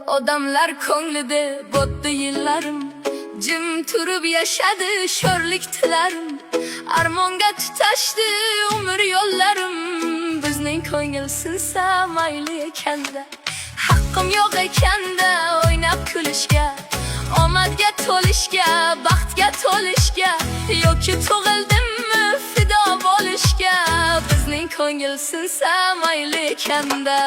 Odamlar ko'nglida botdi yillarim, jim turib yashadi sho'rlik tilarim. Armonga tutashdi umr yo'llarim, bizning ko'ngil sinsa mayli ekanda. Haqqim yo'q ekanda o'ynab kulishga, omadga to'lishga, baxtga to'lishga, yoki tug'ildimmi fido bo'lishga. Bizning ko'ngil sinsa mayli ekanda.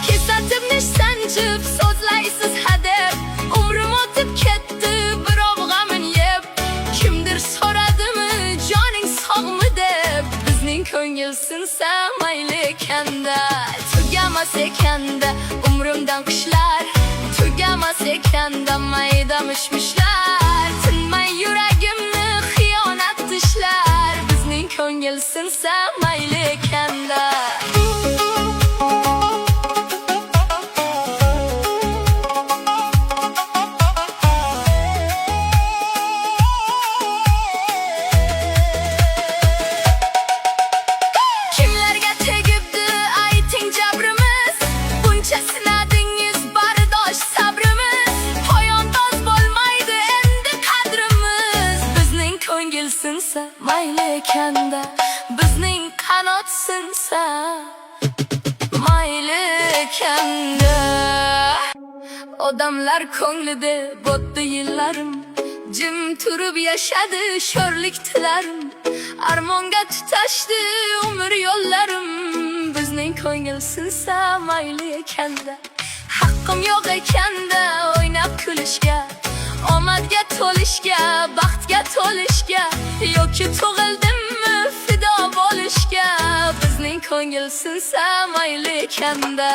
Kesatib nish sanjib so'zlaysiz hadeb, umrim o'tib ketdi birov g'amin yeb. Kimdir so'radimi joning sog'mi deb, bizning ko'ngil sinsa mayli ekanda. Tugamas ekanda umrimdan qishlar, tugamas ekanda mayda mishmishlar. Tinmay yuragimni xiyonat tishlar, bizning ko'ngil sinsa mayli ekanda. Kimlarga tegibdi ayting jabrimiz, buncha sinadingiz bardosh sabrimiz. Poyondoz bo'lmaydi endi qadrimiz, bizning ko'ngil sinsa mayli ekanda. Bizning qanot sinsa mayli ekanda. Odamlar ko'nglida botdi yillarim, jim turib yashadi sho'rlik tilarim. Armonga tutashdi umr yo'llarim, bizning ko'ngil sinsa mayli ekanda. Haqqim yo'q ekanda o'ynab kulishga, omadga to'lishga, baxtga to'lishga, yoki tug'ildimmi fido bo'lishga. Bizning ko'ngil sinsa mayli ekanda.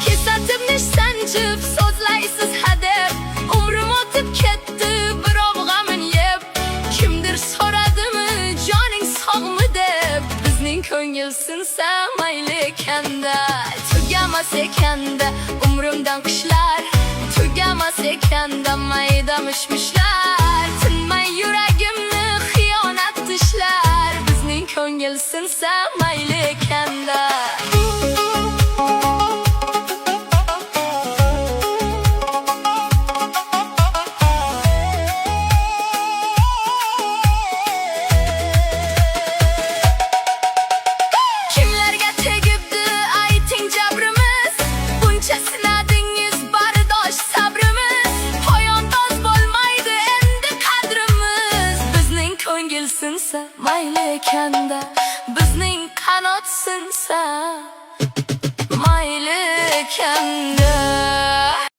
Kesatib nish sanjib so'zlaysiz hadeb, umrim o'tib ketdi birov g'amin yeb. Kimdir so'radimi joning sog'mi deb, bizning ko'ngil sinsa mayli ekanda. Tugamas ekanda umrimdan qishlar, tugamas ekanda mayda mishmishlar. Tinmay yuragimni xiyonat tishlar, bizning ko'ngil sinsa mayli ekanda. Kimlarga tegibdi ayting jabrimiz, buncha sinadingiz bardosh sabrimiz. Poyondoz bo'lmaydi endi qadrimiz, bizning ko'ngil sinsa mayli ekanda. Bizning qanot sinsa